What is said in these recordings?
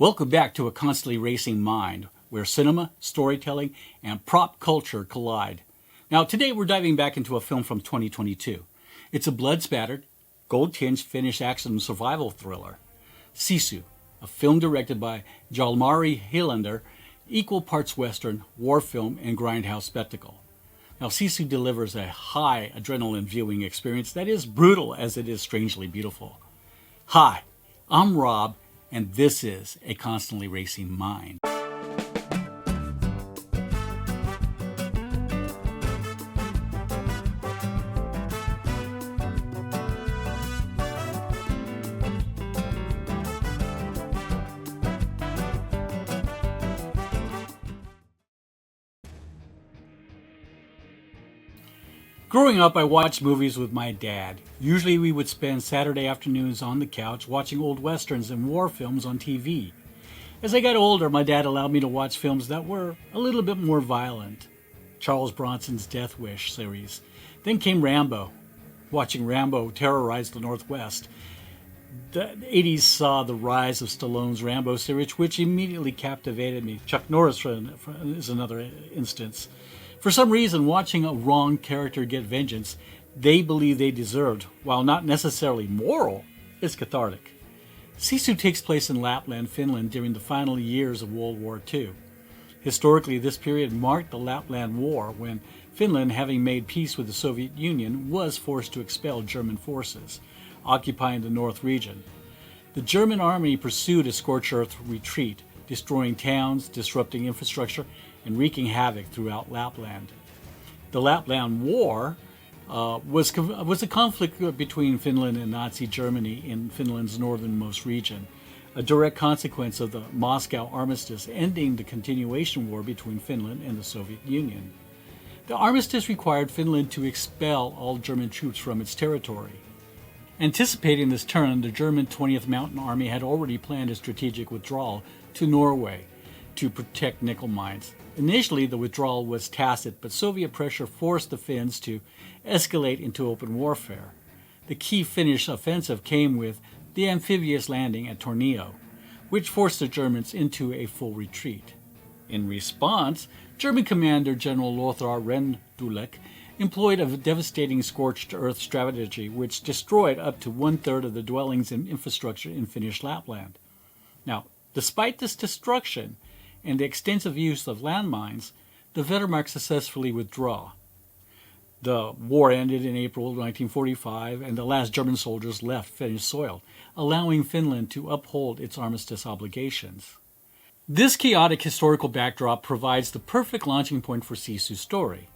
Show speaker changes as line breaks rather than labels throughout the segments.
Welcome back to A Constantly Racing Mind, where cinema, storytelling, and prop culture collide. Now, today we're diving back into a film from 2022. It's a blood-spattered, gold-tinged Finnish action survival thriller, Sisu, a film directed by Jalmari Helander, equal parts Western, war film, and grindhouse spectacle. Now, Sisu delivers a high adrenaline viewing experience that is brutal as it is strangely beautiful. Hi, I'm Rob, and this is A Constantly Racing Mind. Growing up, I watched movies with my dad. Usually we would spend Saturday afternoons on the couch watching old westerns and war films on TV. As I got older, my dad allowed me to watch films that were a little bit more violent. Charles Bronson's Death Wish series. Then came Rambo. Watching Rambo terrorize the Northwest. The 80s saw the rise of Stallone's Rambo series, which immediately captivated me. Chuck Norris is another instance. For some reason, watching a wrong character get vengeance they believe they deserved, while not necessarily moral, is cathartic. Sisu takes place in Lapland, Finland during the final years of World War II. Historically, this period marked the Lapland War, when Finland, having made peace with the Soviet Union, was forced to expel German forces, occupying the North region. The German army pursued a scorched-earth retreat, destroying towns, disrupting infrastructure, and wreaking havoc throughout Lapland. The Lapland War was a conflict between Finland and Nazi Germany in Finland's northernmost region, a direct consequence of the Moscow Armistice ending the continuation war between Finland and the Soviet Union. The armistice required Finland to expel all German troops from its territory. Anticipating this turn, the German 20th Mountain Army had already planned a strategic withdrawal to Norway to protect nickel mines. Initially, the withdrawal was tacit, but Soviet pressure forced the Finns to escalate into open warfare. The key Finnish offensive came with the amphibious landing at Tornio, which forced the Germans into a full retreat. In response, German Commander General Lothar Rendulic employed a devastating scorched-earth strategy which destroyed up to one-third of the dwellings and infrastructure in Finnish Lapland. Now, despite this destruction and the extensive use of landmines, the Wehrmacht successfully withdrew. The war ended in April 1945, and the last German soldiers left Finnish soil, allowing Finland to uphold its armistice obligations. This chaotic historical backdrop provides the perfect launching point for Sisu's story.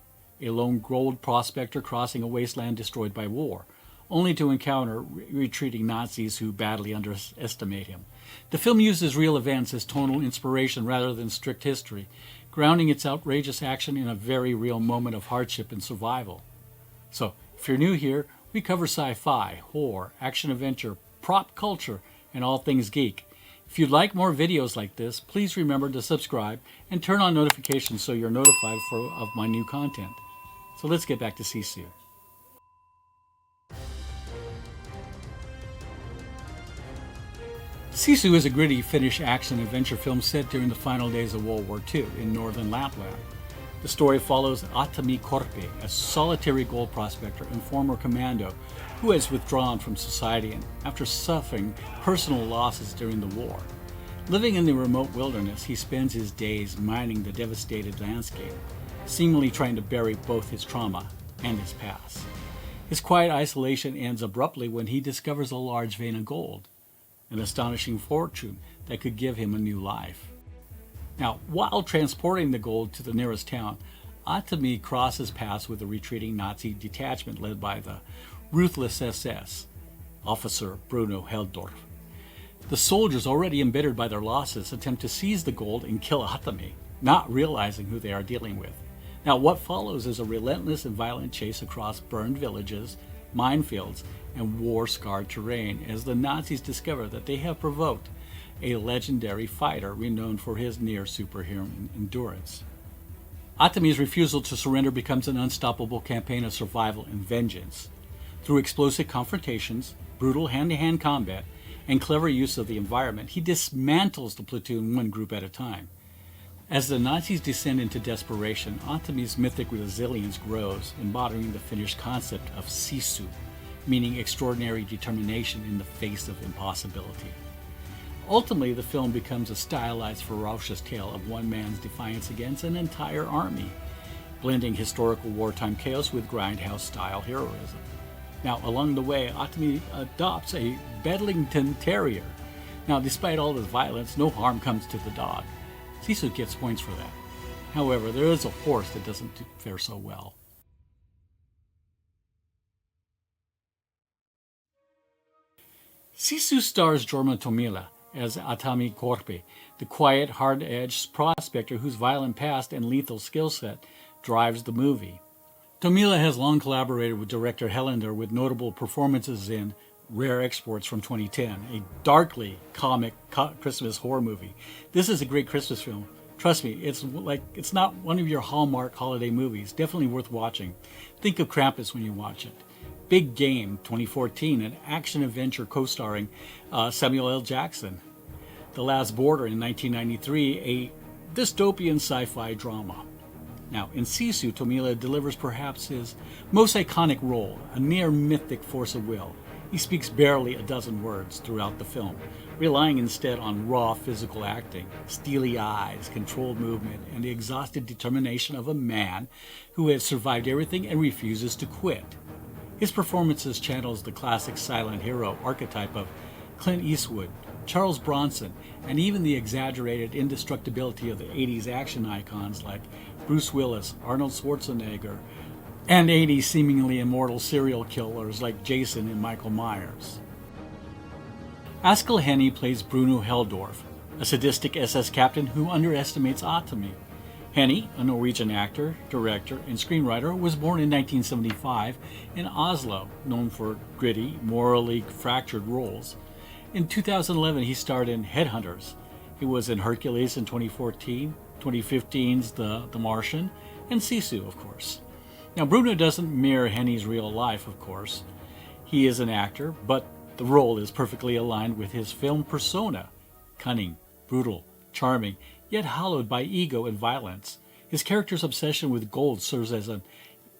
A lone gold prospector crossing a wasteland destroyed by war, only to encounter retreating Nazis who badly underestimate him. The film uses real events as tonal inspiration rather than strict history, grounding its outrageous action in a very real moment of hardship and survival. So, if you're new here, we cover sci-fi, horror, action-adventure, prop culture, and all things geek. If you'd like more videos like this, please remember to subscribe and turn on notifications so you're notified of my new content. So let's get back to Sisu. Sisu is a gritty Finnish action-adventure film set during the final days of World War II in northern Lapland. The story follows Aatami Korpi, a solitary gold prospector and former commando who has withdrawn from society after suffering personal losses during the war. Living in the remote wilderness, he spends his days mining the devastated landscape, seemingly trying to bury both his trauma and his past. His quiet isolation ends abruptly when he discovers a large vein of gold, an astonishing fortune that could give him a new life. Now, while transporting the gold to the nearest town, Aatami crosses paths with a retreating Nazi detachment led by the ruthless SS, Officer Bruno Heldorf. The soldiers, already embittered by their losses, attempt to seize the gold and kill Aatami, not realizing who they are dealing with. Now, what follows is a relentless and violent chase across burned villages, minefields, and war-scarred terrain as the Nazis discover that they have provoked a legendary fighter renowned for his near-superhuman endurance. Aatami's refusal to surrender becomes an unstoppable campaign of survival and vengeance. Through explosive confrontations, brutal hand-to-hand combat, and clever use of the environment, he dismantles the platoon one group at a time. As the Nazis descend into desperation, Aatami's mythic resilience grows, embodying the Finnish concept of Sisu, meaning extraordinary determination in the face of impossibility. Ultimately, the film becomes a stylized, ferocious tale of one man's defiance against an entire army, blending historical wartime chaos with grindhouse-style heroism. Now, along the way, Aatami adopts a Bedlington Terrier. Now, despite all this violence, no harm comes to the dog. Sisu gets points for that. However, there is a horse that doesn't fare so well. Sisu stars Jorma Tommila as Aatami Korpi, the quiet, hard-edged prospector whose violent past and lethal skill set drives the movie. Tommila has long collaborated with director Helander with notable performances in Rare Exports from 2010, a darkly comic Christmas horror movie. This is a great Christmas film. Trust me, it's not one of your Hallmark holiday movies. Definitely worth watching. Think of Krampus when you watch it. Big Game 2014, an action-adventure co-starring Samuel L. Jackson. The Last Border in 1993, a dystopian sci-fi drama. Now, in Sisu, Tommila delivers perhaps his most iconic role, a near mythic force of will. He speaks barely a dozen words throughout the film, relying instead on raw physical acting, steely eyes, controlled movement, and the exhausted determination of a man who has survived everything and refuses to quit. His performances channels the classic silent hero archetype of Clint Eastwood, Charles Bronson, and even the exaggerated indestructibility of the 80s action icons like Bruce Willis, Arnold Schwarzenegger, and 80s seemingly immortal serial killers like Jason and Michael Myers. Askell Hennie plays Bruno Heldorf, a sadistic SS captain who underestimates Aatami. Hennie, a Norwegian actor, director, and screenwriter, was born in 1975 in Oslo, known for gritty, morally fractured roles. In 2011, he starred in Headhunters. He was in Hercules in 2014, 2015's The Martian, and Sisu, of course. Now, Bruno doesn't mirror Hennie's real life, of course. He is an actor, but the role is perfectly aligned with his film persona. Cunning, brutal, charming, yet hallowed by ego and violence. His character's obsession with gold serves as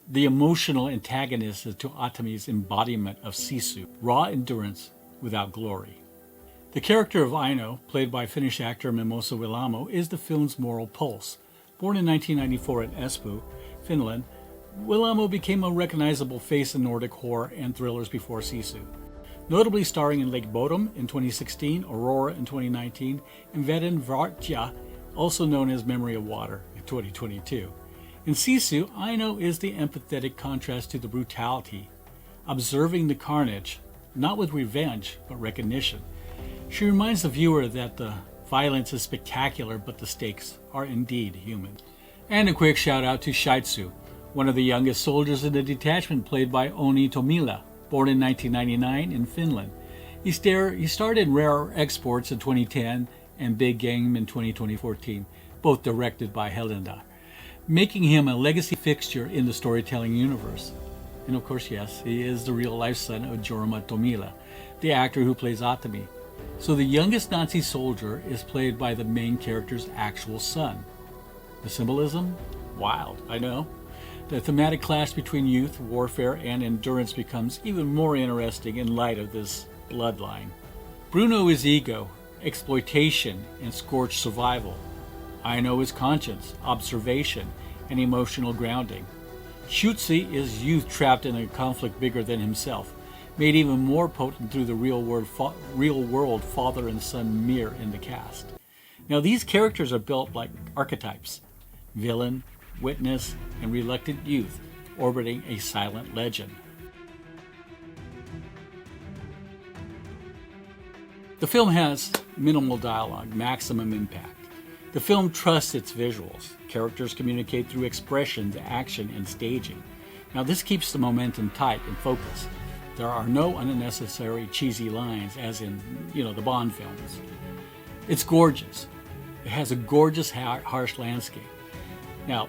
the emotional antagonist to Aatami's embodiment of Sisu, raw endurance without glory. The character of Aino, played by Finnish actor Mimosa Willamo, is the film's moral pulse. Born in 1994 in Espoo, Finland, Willamo became a recognizable face in Nordic horror and thrillers before Sisu. Notably starring in Lake Bodom in 2016, Aurora in 2019, and Veden Vartja, also known as Memory of Water, in 2022. In Sisu, Aino is the empathetic contrast to the brutality, observing the carnage, not with revenge, but recognition. She reminds the viewer that the violence is spectacular, but the stakes are indeed human. And a quick shout out to Shiitsu, one of the youngest soldiers in the detachment, played by Aatami Tommila, born in 1999 in Finland. He starred in Rare Exports in 2010 and Big Game in 2014, both directed by Helander, making him a legacy fixture in the storytelling universe. And of course, yes, he is the real-life son of Jorma Tommila, the actor who plays Aatami. So the youngest Nazi soldier is played by the main character's actual son. The symbolism? Wild, I know. The thematic clash between youth, warfare, and endurance becomes even more interesting in light of this bloodline. Bruno is ego, exploitation, and scorched survival. Aino is conscience, observation, and emotional grounding. Schutzi is youth trapped in a conflict bigger than himself, made even more potent through the real-world father and son mirror in the cast. Now, these characters are built like archetypes: villain, witness, and reluctant youth orbiting a silent legend. The film has minimal dialogue, maximum impact. The film trusts its visuals. Characters communicate through expressions, action, and staging. Now, this keeps the momentum tight and focused. There are no unnecessary cheesy lines, as in, the Bond films. It's gorgeous. It has a gorgeous, harsh landscape. Now,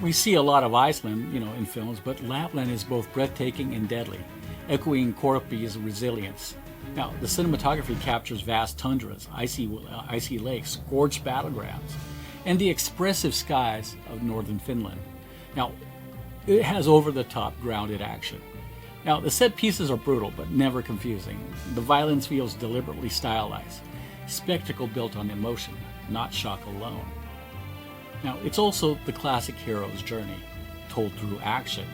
we see a lot of Iceland, in films, but Lapland is both breathtaking and deadly, echoing Korpi's resilience. Now, the cinematography captures vast tundras, icy lakes, scorched battlegrounds, and the expressive skies of northern Finland. Now, it has over-the-top grounded action. Now, the set pieces are brutal, but never confusing. The violence feels deliberately stylized. Spectacle built on emotion, not shock alone. Now, it's also the classic hero's journey, told through action.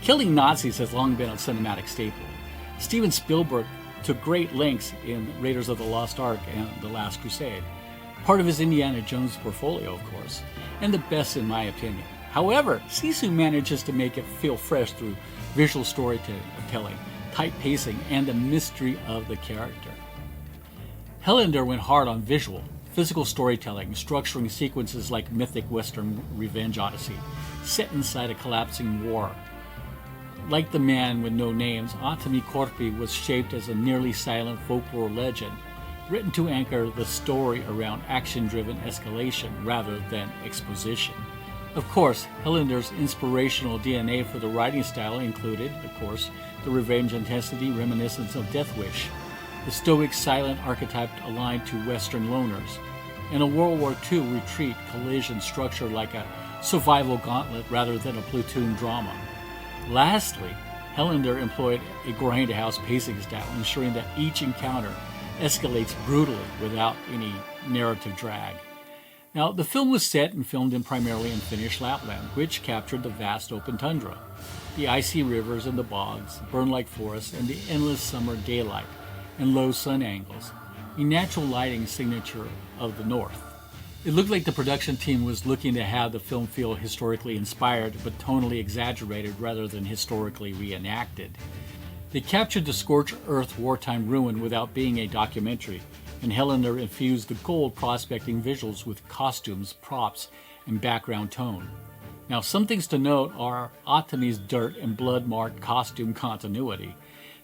Killing Nazis has long been a cinematic staple. Steven Spielberg took great lengths in Raiders of the Lost Ark and The Last Crusade. Part of his Indiana Jones portfolio, of course, and the best in my opinion. However, Sisu manages to make it feel fresh through visual storytelling, tight pacing, and the mystery of the character. Helander went hard on visual, physical storytelling, structuring sequences like mythic Western revenge odyssey, set inside a collapsing war. Like The Man with No Names, Aatami Korpi was shaped as a nearly silent folklore legend, written to anchor the story around action-driven escalation rather than exposition. Of course, Helander's inspirational DNA for the writing style included, of course, the revenge intensity reminiscence of Death Wish, the stoic silent archetype aligned to Western loners, and a World War II retreat collision structured like a survival gauntlet rather than a platoon drama. Lastly, Helander employed a grindhouse pacing style, ensuring that each encounter escalates brutally without any narrative drag. Now, the film was set and filmed primarily in Finnish Lapland, which captured the vast open tundra, the icy rivers and the bogs, burn-like forests, and the endless summer daylight and low sun angles, a natural lighting signature of the North. It looked like the production team was looking to have the film feel historically inspired but tonally exaggerated rather than historically reenacted. They captured the scorched-earth wartime ruin without being a documentary, and Helander infused the gold prospecting visuals with costumes, props, and background tone. Now, some things to note are Aatami's dirt and blood-marked costume continuity,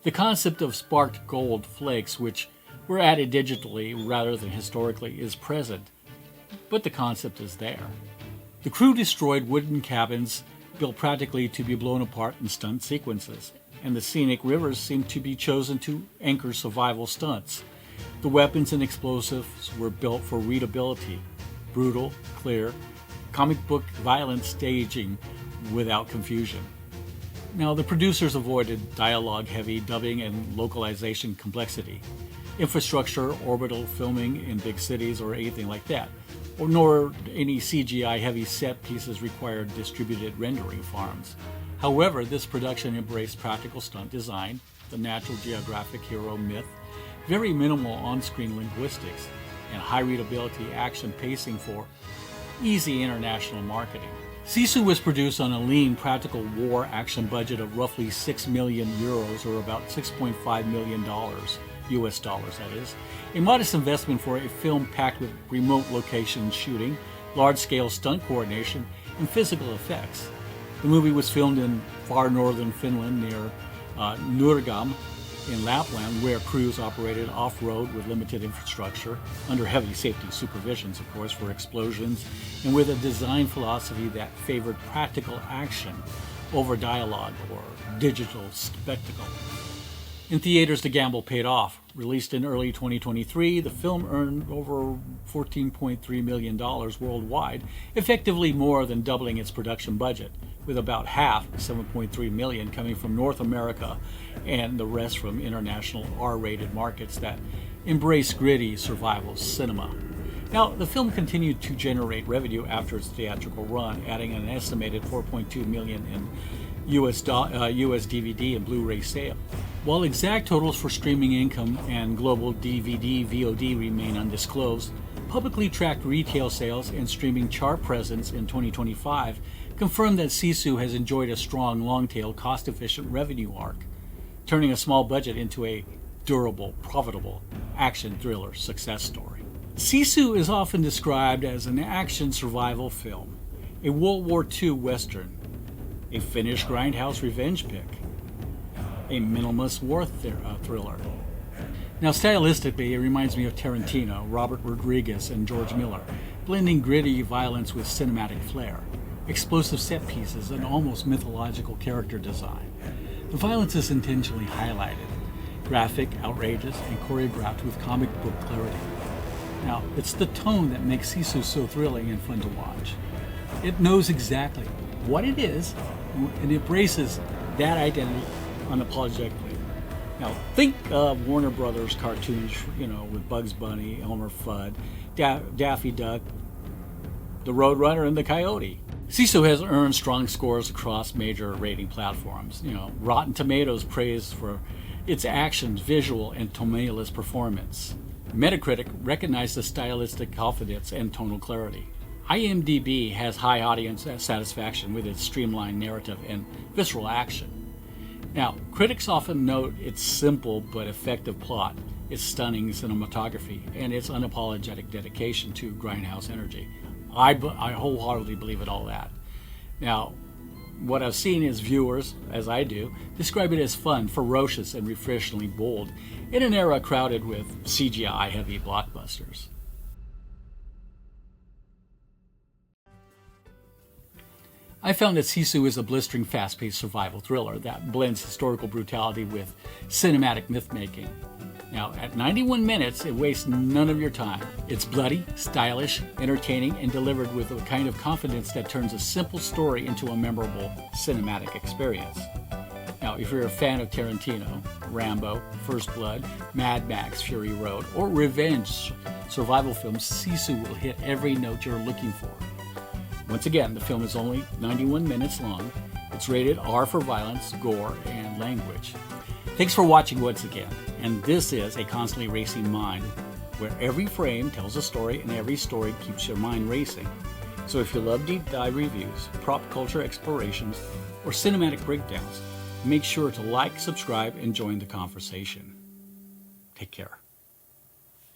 the concept of sparked gold flakes, which were added digitally rather than historically, is present, but the concept is there. The crew destroyed wooden cabins built practically to be blown apart in stunt sequences, and the scenic rivers seem to be chosen to anchor survival stunts. The weapons and explosives were built for readability, brutal, clear, comic book violent staging without confusion. Now, the producers avoided dialogue-heavy dubbing and localization complexity, infrastructure, orbital filming in big cities, or anything like that, nor any CGI-heavy set pieces required distributed rendering farms. However, this production embraced practical stunt design, the National Geographic hero myth, very minimal on-screen linguistics, and high readability action pacing for easy international marketing. Sisu was produced on a lean practical war action budget of roughly 6 million euros, or about $6.5 million, US dollars that is, a modest investment for a film packed with remote location shooting, large-scale stunt coordination, and physical effects. The movie was filmed in far northern Finland near Nurgam in Lapland, where crews operated off-road with limited infrastructure, under heavy safety supervisions, of course, for explosions, and with a design philosophy that favored practical action over dialogue or digital spectacle. In theaters, the gamble paid off. Released in early 2023, the film earned over $14.3 million worldwide, effectively more than doubling its production budget, with about half, $7.3 million, coming from North America and the rest from international R-rated markets that embrace gritty survival cinema. Now, the film continued to generate revenue after its theatrical run, adding an estimated $4.2 million in US DVD and Blu-ray sales. While exact totals for streaming income and global DVD VOD remain undisclosed, publicly tracked retail sales and streaming chart presence in 2025 confirm that Sisu has enjoyed a strong, long-tail, cost-efficient revenue arc, turning a small budget into a durable, profitable action thriller success story. Sisu is often described as an action survival film, a World War II Western, a Finnish grindhouse revenge pick, a minimalist war thriller. Now, stylistically, it reminds me of Tarantino, Robert Rodriguez, and George Miller, blending gritty violence with cinematic flair, explosive set pieces, and almost mythological character design. The violence is intentionally highlighted, graphic, outrageous, and choreographed with comic book clarity. Now, it's the tone that makes Sisu so thrilling and fun to watch. It knows exactly what it is and embraces that identity unapologetically. Now, think of Warner Brothers cartoons, with Bugs Bunny, Elmer Fudd, Daffy Duck, the Roadrunner, and the Coyote. Sisu has earned strong scores across major rating platforms. Rotten Tomatoes praised for its action, visual, and Tommila's performance. Metacritic recognized the stylistic confidence and tonal clarity. IMDb has high audience satisfaction with its streamlined narrative and visceral action. Now, critics often note its simple but effective plot, its stunning cinematography, and its unapologetic dedication to grindhouse energy. I wholeheartedly believe in all that. Now, what I've seen is viewers, as I do, describe it as fun, ferocious, and refreshingly bold in an era crowded with CGI-heavy blockbusters. I found that Sisu is a blistering, fast-paced survival thriller that blends historical brutality with cinematic myth-making. Now, at 91 minutes, it wastes none of your time. It's bloody, stylish, entertaining, and delivered with a kind of confidence that turns a simple story into a memorable cinematic experience. Now, if you're a fan of Tarantino, Rambo, First Blood, Mad Max, Fury Road, or revenge survival films, Sisu will hit every note you're looking for. Once again, the film is only 91 minutes long. It's rated R for violence, gore, and language. Thanks for watching once again. And this is a constantly racing mind, where every frame tells a story and every story keeps your mind racing. So if you love deep dive reviews, prop culture explorations, or cinematic breakdowns, make sure to like, subscribe, and join the conversation. Take care.